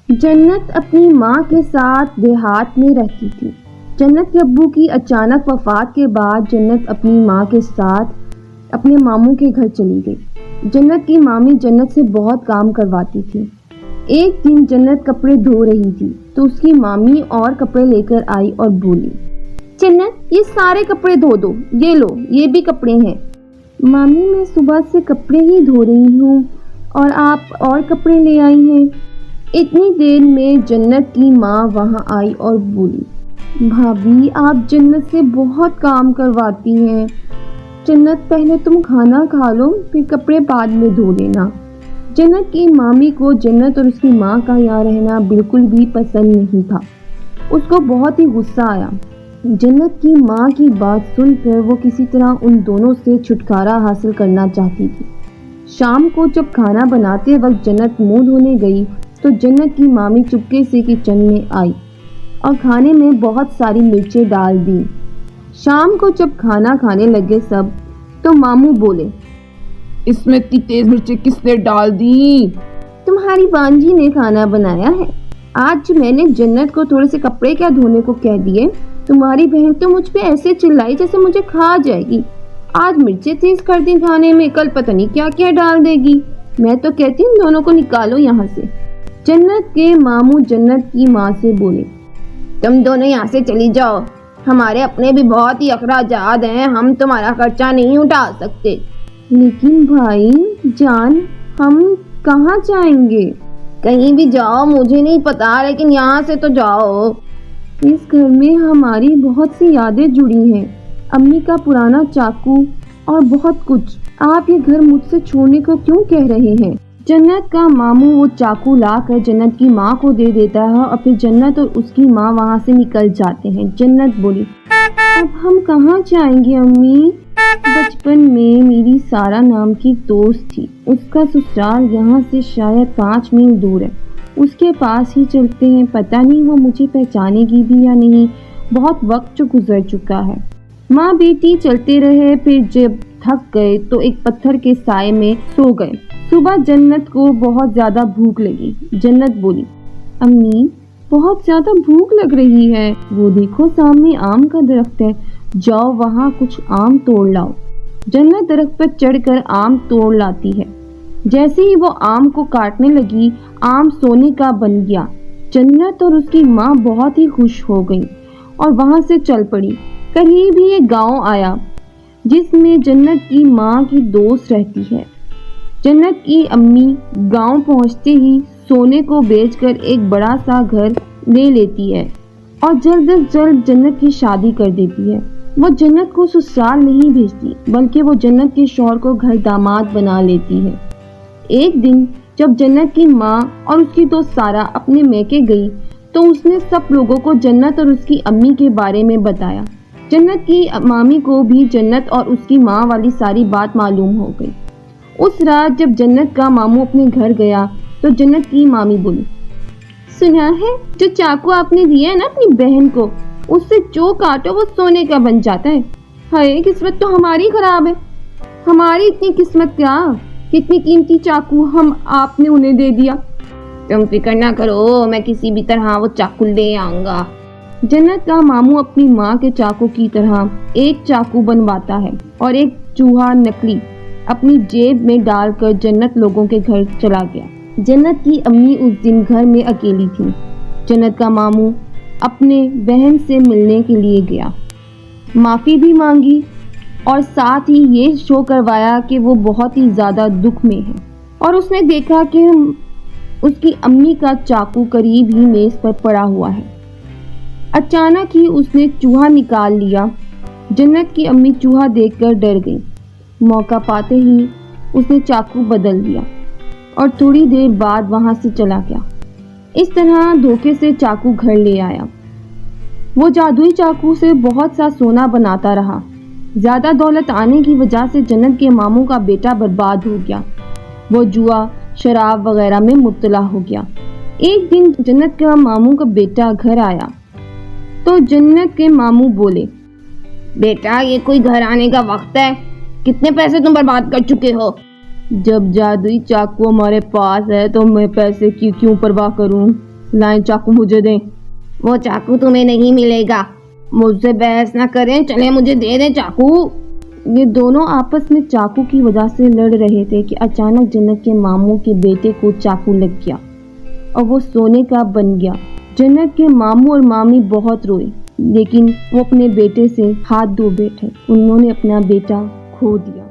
جنت اپنی ماں کے ساتھ دیہات میں رہتی تھی۔ جنت کے ابو کی اچانک وفات کے بعد جنت اپنی ماں کے ساتھ اپنے ماموں کے گھر چلی گئی۔ جنت کی مامی جنت سے بہت کام کرواتی تھی۔ ایک دن جنت کپڑے دھو رہی تھی تو اس کی مامی اور کپڑے لے کر آئی اور بولی، جنت یہ سارے کپڑے دھو دو، یہ لو یہ بھی کپڑے ہیں۔ مامی میں صبح سے کپڑے ہی دھو رہی ہوں اور آپ اور کپڑے لے آئی ہیں۔ اتنی دیر میں جنت کی ماں وہاں آئی اور بولی، بھابھی آپ جنت سے بہت کام کرواتی ہیں، جنت پہلے تم کھانا کھا لو پھر کپڑے بعد میں دھو لینا۔ جنت کی مامی کو جنت اور اس کی ماں کا یہاں رہنا بالکل بھی پسند نہیں تھا۔ اس کو بہت ہی غصہ آیا۔ جنت کی ماں کی بات سن کر وہ کسی طرح ان دونوں سے چھٹکارا حاصل کرنا چاہتی تھی۔ شام کو جب کھانا بناتے وقت جنت منہ دھونے گئی تو جنت کی مامی چپکے سے کچن میں آئی اور کھانے میں بہت ساری مرچیں ڈال دیں۔ شام کو جب کھانا کھانے لگے سب تو ماموں بولے، اس میں اتنی تیز مرچیں کس نے ڈال دی؟ تمہاری بانجی نے کھانا بنایا ہے۔ آج میں نے جنت کو تھوڑے سے کپڑے کیا دھونے کو کہہ دیے، تمہاری بہن تو مجھ پہ ایسے چلائی جیسے مجھے کھا جائے گی۔ آج مرچیں تیز کر دی کھانے میں، کل پتہ نہیں کیا کیا ڈال دے گی۔ میں تو کہتی ان دونوں کو نکالو یہاں سے۔ جنت کے ماموں جنت کی ماں سے بولے، تم دونوں یہاں سے چلی جاؤ، ہمارے اپنے بھی بہت ہی اخراجات ہیں، ہم تمہارا خرچہ نہیں اٹھا سکتے۔ لیکن بھائی جان ہم کہاں جائیں گے؟ کہیں بھی جاؤ مجھے نہیں پتا، لیکن یہاں سے تو جاؤ۔ اس گھر میں ہماری بہت سی یادیں جڑی ہیں، امی کا پرانا چاقو اور بہت کچھ۔ آپ یہ گھر مجھ سے چھوڑنے کو کیوں کہہ رہے ہیں؟ جنت کا ماموں وہ چاقو لا کر جنت کی ماں کو دے دیتا ہے اور پھر جنت اور اس کی ماں وہاں سے نکل جاتے ہیں۔ جنت بولی، اب ہم کہاں جائیں گے امی؟ بچپن میں میری سارا نام کی دوست تھی، اس کا سسرال یہاں سے شاید 5 میل دور ہے، اس کے پاس ہی چلتے ہیں، پتہ نہیں وہ مجھے پہچانے گی بھی یا نہیں، بہت وقت جو گزر چکا ہے۔ ماں بیٹی چلتے رہے، پھر جب تھک گئے تو ایک پتھر کے سائے میں سو گئے۔ صبح جنت کو بہت زیادہ بھوک لگی۔ جنت بولی، امی بہت زیادہ بھوک لگ رہی ہے، وہ دیکھو سامنے آم کا درخت ہے، جاؤ وہاں کچھ آم توڑ لاؤ۔ جنت درخت پر چڑھ کر آم توڑ لاتی ہے۔ جیسے ہی وہ آم کو کاٹنے لگی، آم سونے کا بن گیا۔ جنت اور اس کی ماں بہت ہی خوش ہو گئی اور وہاں سے چل پڑی۔ قریب ہی ایک گاؤں آیا جس میں جنت کی ماں کی دوست رہتی ہے۔ جنت کی امی گاؤں پہنچتے ہی سونے کو بیچ کر ایک بڑا سا گھر لے لیتی ہے اور جلد از جلد جنت کی شادی کر دیتی ہے۔ وہ جنت کو سسرال نہیں بھیجتی بلکہ وہ جنت کے شوہر کو گھر داماد بنا لیتی ہے۔ ایک دن جب جنت کی ماں اور اس کی دوست سارا اپنے میکے گئی تو اس نے سب لوگوں کو جنت اور اس کی امی کے بارے میں بتایا۔ جنت کی مامی کو بھی جنت اور اس کی ماں والی ساری بات معلوم ہو گئی۔ اس رات جب جنت کا ماموں اپنے گھر گیا تو جنت کی مامی بولی، سنا ہے جو چاقو آپ نے دیا ہے نا اپنی بہن کو، اس سے جو کاٹو وہ سونے کا بن جاتا ہے۔ ہائے قسمت تو ہماری خراب ہے، ہماری اتنی قسمت کیا، کتنی قیمتی چاقو ہم آپ نے انہیں دے دیا۔ تم فکر نہ کرو، میں کسی بھی طرح وہ چاقو لے آؤں گا۔ جنت کا ماموں اپنی ماں کے چاقو کی طرح ایک چاقو بنواتا ہے اور ایک چوہا نکلی اپنی جیب میں ڈال کر جنت لوگوں کے گھر چلا گیا۔ جنت کی امی اس دن گھر میں اکیلی تھی۔ جنت کا ماموں اپنے بہن سے ملنے کے لیے گیا، معافی بھی مانگی اور ساتھ ہی یہ شو کروایا کہ وہ بہت ہی زیادہ دکھ میں ہے، اور اس نے دیکھا کہ اس کی امی کا چاقو قریب ہی میز پر پڑا ہوا ہے۔ اچانک ہی اس نے چوہا نکال لیا۔ جنت کی امی چوہا دیکھ کر ڈر گئی۔ موقع پاتے ہی اس نے چاقو بدل دیا اور تھوڑی دیر بعد وہاں سے چلا گیا۔ اس طرح دھوکے سے چاقو گھر لے آیا۔ وہ جادوئی چاقو سے بہت سا سونا بناتا رہا۔ زیادہ دولت آنے کی وجہ سے جنت کے ماموں کا بیٹا برباد ہو گیا، وہ جوا شراب وغیرہ میں مبتلا ہو گیا۔ ایک دن جنت کا ماموں کا بیٹا گھر آیا تو جنت کے ماموں بولے، بیٹا یہ کوئی گھر آنے کا وقت ہے، کتنے پیسے تم برباد کر چکے ہو؟ جب جادوئی چاقو ہمارے پاس ہے تو میں پیسے کی کیوں پرواہ کروں، لائیں چاقو مجھے دیں۔ وہ چاقو تمہیں نہیں ملے گا۔ مجھ سے بحث نہ کریں، چلیں مجھے دے دیں چاقو۔ یہ دونوں آپس میں چاقو کی وجہ سے لڑ رہے تھے کہ اچانک جنت کے ماموں کے بیٹے کو چاقو لگ گیا اور وہ سونے کا بن گیا۔ جنت کے ماموں اور مامی بہت روئے، لیکن وہ اپنے بیٹے سے ہاتھ دھو بیٹھے۔ انہوں نے اپنا بیٹا کھو دیا۔